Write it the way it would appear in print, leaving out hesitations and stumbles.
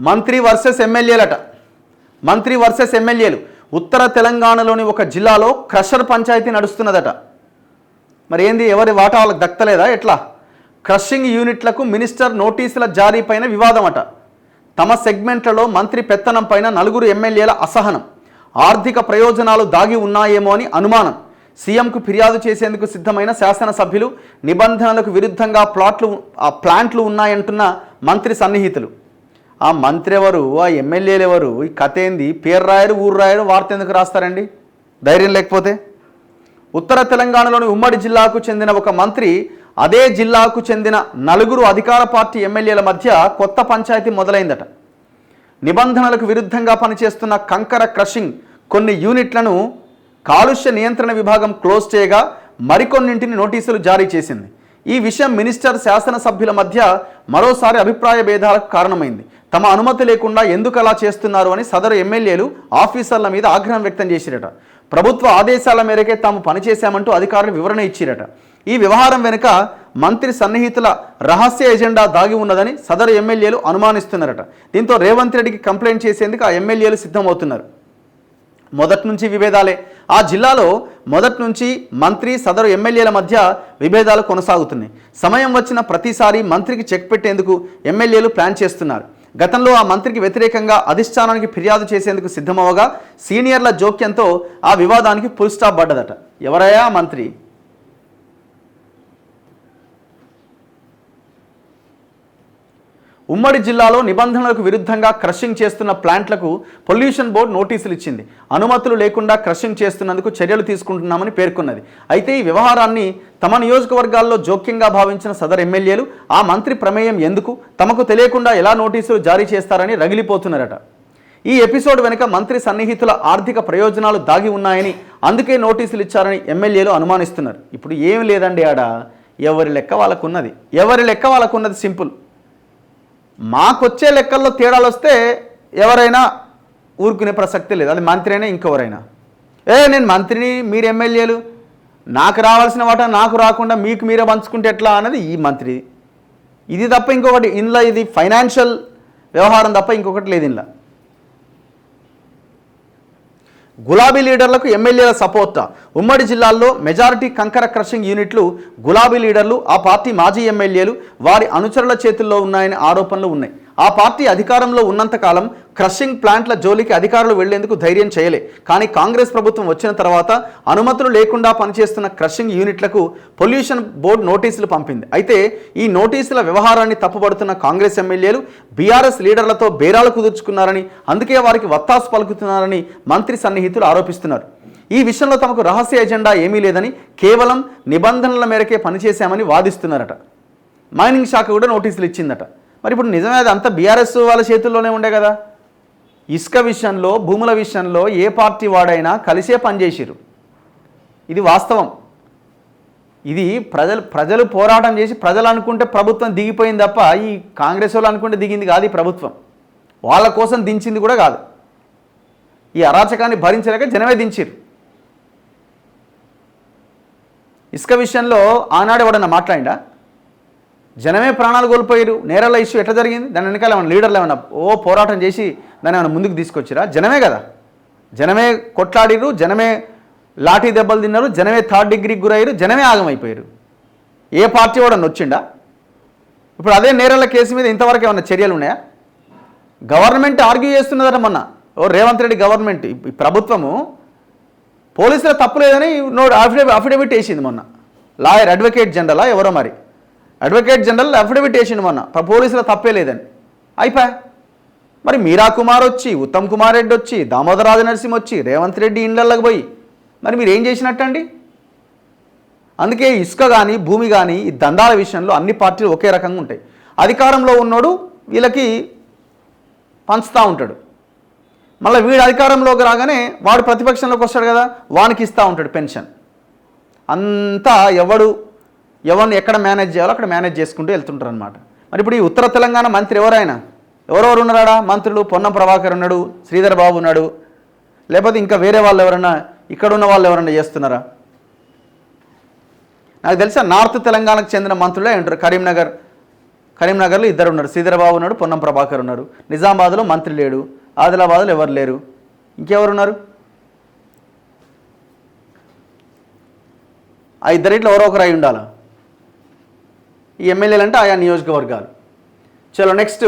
మంత్రి వర్సెస్ ఎమ్మెల్యేలట. మంత్రి వర్సెస్ ఎమ్మెల్యేలు. ఉత్తర తెలంగాణలోని ఒక జిల్లాలో క్రషర్ పంచాయతీ నడుస్తున్నదట. మరి ఏంది, ఎవరి వాటా వాళ్ళకి దక్కలేదా ఎట్లా? క్రషింగ్ యూనిట్లకు మినిస్టర్ నోటీసుల జారీ పైన వివాదం అట. తమ సెగ్మెంట్లలో మంత్రి పెత్తనం పైన 4 ఎమ్మెల్యేల అసహనం. ఆర్థిక ప్రయోజనాలు దాగి ఉన్నాయేమో అని అనుమానం. సీఎంకు ఫిర్యాదు చేసేందుకు సిద్ధమైన శాసనసభ్యులు. నిబంధనలకు విరుద్ధంగా ప్లాంట్లు ఉన్నాయంటున్న మంత్రి సన్నిహితులు. ఆ మంత్రి ఎవరు, ఆ ఎమ్మెల్యేలు ఎవరు, ఈ కథ ఏంది? పేరు రాయరు, ఊరు రాయరు, వార్త ఎందుకు రాస్తారండి ధైర్యం లేకపోతే? ఉత్తర తెలంగాణలోని ఉమ్మడి జిల్లాకు చెందిన ఒక మంత్రి, అదే జిల్లాకు చెందిన 4 అధికార పార్టీ ఎమ్మెల్యేల మధ్య కొత్త పంచాయతీ మొదలైందట. నిబంధనలకు విరుద్ధంగా పనిచేస్తున్న కంకర క్రషింగ్ కొన్ని యూనిట్లను కాలుష్య నియంత్రణ విభాగం క్లోజ్ చేయగా మరికొన్నింటిని నోటీసులు జారీ చేసింది. ఈ విషయం మినిస్టర్ శాసనసభ్యుల మధ్య మరోసారి అభిప్రాయ భేదాలకు కారణమైంది. తమ అనుమతి లేకుండా ఎందుకు అలా చేస్తున్నారు అని సదరు ఎమ్మెల్యేలు ఆఫీసర్ల మీద ఆగ్రహం వ్యక్తం చేసిరట. ప్రభుత్వ ఆదేశాల మేరకే తాము పనిచేశామంటూ అధికారులు వివరణ ఇచ్చిరట. ఈ వ్యవహారం వెనుక మంత్రి సన్నిహితుల రహస్య ఎజెండా దాగి ఉన్నదని సదరు ఎమ్మెల్యేలు అనుమానిస్తున్నారట. దీంతో రేవంత్ రెడ్డికి కంప్లైంట్ చేసేందుకు ఆ ఎమ్మెల్యేలు సిద్ధమవుతున్నారు. మొదటి నుంచి విభేదాలే. ఆ జిల్లాలో మొదటి నుంచి మంత్రి సదరు ఎమ్మెల్యేల మధ్య విభేదాలు కొనసాగుతున్నాయి. సమయం వచ్చిన ప్రతిసారి మంత్రికి చెక్ పెట్టేందుకు ఎమ్మెల్యేలు ప్లాన్ చేస్తున్నారు. గతంలో ఆ మంత్రికి వ్యతిరేకంగా అధిష్టానానికి ఫిర్యాదు చేసేందుకు సిద్ధమవగా సీనియర్ల జోక్యంతో ఆ వివాదానికి ఫుల్ స్టాప్ పడ్డదట. ఎవరయ్యా మంత్రి? ఉమ్మడి జిల్లాలో నిబంధనలకు విరుద్ధంగా క్రషింగ్ చేస్తున్న ప్లాంట్లకు పొల్యూషన్ బోర్డు నోటీసులు ఇచ్చింది. అనుమతులు లేకుండా క్రషింగ్ చేస్తున్నందుకు చర్యలు తీసుకుంటున్నామని పేర్కొన్నది. అయితే ఈ వ్యవహారాన్ని తమ నియోజకవర్గాల్లో జోక్యంగా భావించిన సదరు ఎమ్మెల్యేలు ఆ మంత్రి ప్రమేయం ఎందుకు, తమకు తెలియకుండా ఎలా నోటీసులు జారీ చేస్తారని రగిలిపోతున్నారట. ఈ ఎపిసోడ్ వెనుక మంత్రి సన్నిహితుల ఆర్థిక ప్రయోజనాలు దాగి ఉన్నాయని, అందుకే నోటీసులు ఇచ్చారని ఎమ్మెల్యేలు అనుమానిస్తున్నారు. ఇప్పుడు ఏం లేదండి, ఆడ ఎవరి లెక్క వాళ్ళకున్నది సింపుల్. మాకొచ్చే లెక్కల్లో తేడాలు వస్తే ఎవరైనా ఊరుకునే ప్రసక్తి లేదు. అది మంత్రి అయినా ఇంకెవరైనా. నేను మంత్రిని, మీరు ఎమ్మెల్యేలు, నాకు రావాల్సిన వాటా నాకు రాకుండా మీకు మీరే పంచుకుంటే ఎట్లా అన్నది ఈ మంత్రి. ఇది తప్ప ఇంకొకటి ఇందులో, ఇది ఫైనాన్షియల్ వ్యవహారం తప్ప ఇంకొకటి లేదు ఇందులో. గులాబీ లీడర్లకు ఎమ్మెల్యేల సపోర్టా? ఉమ్మడి జిల్లాల్లో మెజారిటీ కంకర క్రషింగ్ యూనిట్లు గులాబీ లీడర్లు, ఆ పార్టీ మాజీ ఎమ్మెల్యేలు, వారి అనుచరుల చేతుల్లో ఉన్నాయని ఆరోపణలు ఉన్నాయి. ఆ పార్టీ అధికారంలో ఉన్నంతకాలం క్రషింగ్ ప్లాంట్ల జోలికి అధికారులు వెళ్లేందుకు ధైర్యం చేయలే. కానీ కాంగ్రెస్ ప్రభుత్వం వచ్చిన తర్వాత అనుమతులు లేకుండా పనిచేస్తున్న క్రషింగ్ యూనిట్లకు పొల్యూషన్ బోర్డు నోటీసులు పంపింది. అయితే ఈ నోటీసుల వ్యవహారాన్ని తప్పుపడుతున్న కాంగ్రెస్ ఎమ్మెల్యేలు బీఆర్ఎస్ లీడర్లతో బేరాలు కుదుర్చుకున్నారని, అందుకే వారికి వత్తాసు పలుకుతున్నారని మంత్రి సన్నిహితులు ఆరోపిస్తున్నారు. ఈ విషయంలో తమకు రహస్య ఎజెండా ఏమీ లేదని, కేవలం నిబంధనల మేరకే పనిచేశామని వాదిస్తున్నారట. మైనింగ్ శాఖ కూడా నోటీసులు ఇచ్చిందట. మరి ఇప్పుడు నిజమే, అది అంతా బీఆర్ఎస్ వాళ్ళ చేతుల్లోనే ఉండే కదా. ఇసుక విషయంలో, భూముల విషయంలో ఏ పార్టీ వాడైనా కలిసే పనిచేసిరు. ఇది వాస్తవం. ఇది ప్రజలు పోరాటం చేసి ప్రజలు అనుకుంటే ప్రభుత్వం దిగిపోయింది తప్ప ఈ కాంగ్రెస్ వాళ్ళు అనుకుంటే దిగింది కాదు ఈ ప్రభుత్వం. వాళ్ళ కోసం దించింది కూడా కాదు. ఈ అరాచకాన్ని భరించలేక జనమే దించిరు. ఇసుక విషయంలో ఆనాడు ఎవడన్నా మాట్లాడిండా? జనమే ప్రాణాలు కోల్పోయారు. నేరాల ఇష్యూ ఎట్లా జరిగింది? దాని వెనకాల ఏమన్నా లీడర్లు ఏమన్నా పోరాటం చేసి దాన్ని ఏమైనా ముందుకు తీసుకొచ్చిరా? జనమే కదా. జనమే కొట్లాడిరు, జనమే లాఠీ దెబ్బలు తిన్నారు, జనమే 3rd డిగ్రీకి గురయ్యారు, జనమే ఆగమైపోయారు. ఏ పార్టీ కూడా నొచ్చిండా? ఇప్పుడు అదే నేరాల కేసు మీద ఇంతవరకు ఏమన్నా చర్యలు ఉన్నాయా? గవర్నమెంట్ ఆర్గ్యూ చేస్తున్నదట మొన్న. రేవంత్ రెడ్డి గవర్నమెంట్, ఈ ప్రభుత్వము పోలీసుల తప్పులేదని అఫిడవిట్ వేసింది మొన్న. లాయర్, అడ్వకేట్ జనరలా ఎవరో, మరి అడ్వకేట్ జనరల్ అఫిడవిట్ వేసిండు మొన్న, పోలీసుల తప్పే లేదని. అయిపోయా. మరి మీరా కుమార్ వచ్చి, ఉత్తమ్ కుమార్ రెడ్డి వచ్చి, దామోదర రాజనరసింహ వచ్చి, రేవంత్ రెడ్డి ఇండ్లకి పోయి మరి మీరు ఏం చేసినట్టండి? అందుకే ఇసుక కానీ భూమి కానీ ఈ దందాల విషయంలో అన్ని పార్టీలు ఒకే రకంగా ఉంటాయి. అధికారంలో ఉన్నోడు వీళ్ళకి పంచుతూ ఉంటాడు, మళ్ళీ వీడు అధికారంలోకి రాగానే వాడు ప్రతిపక్షంలోకి వస్తాడు కదా, వానికి ఇస్తూ ఉంటాడు పెన్షన్. అంతా ఎవరిని ఎక్కడ మేనేజ్ చేయాలో అక్కడ మేనేజ్ చేసుకుంటూ వెళ్తుంటారు అనమాట. మరి ఇప్పుడు ఈ ఉత్తర తెలంగాణ మంత్రి ఎవరెవరు ఉన్నారా మంత్రులు? పొన్నం ప్రభాకర్ ఉన్నాడు, శ్రీధర్ బాబు ఉన్నాడు, లేకపోతే ఇంకా వేరే వాళ్ళు ఎవరన్నా, ఇక్కడ ఉన్న వాళ్ళు ఎవరన్నా చేస్తున్నారా? నాకు తెలిసి నార్త్ తెలంగాణకు చెందిన మంత్రులే ఉంటారు. కరీంనగర్లో ఇద్దరు ఉన్నారు, శ్రీధరబాబు ఉన్నాడు, పొన్నం ప్రభాకర్ ఉన్నారు. నిజామాబాద్లో మంత్రి లేడు, ఆదిలాబాద్లో ఎవరు లేరు, ఇంకెవరున్నారు? ఆ ఇద్దరిట్లో ఎవరో ఒకరు అయి ఉండాలా. ఈ ఎమ్మెల్యేలు అంటే ఆయా నియోజకవర్గాలు. చలో నెక్స్ట్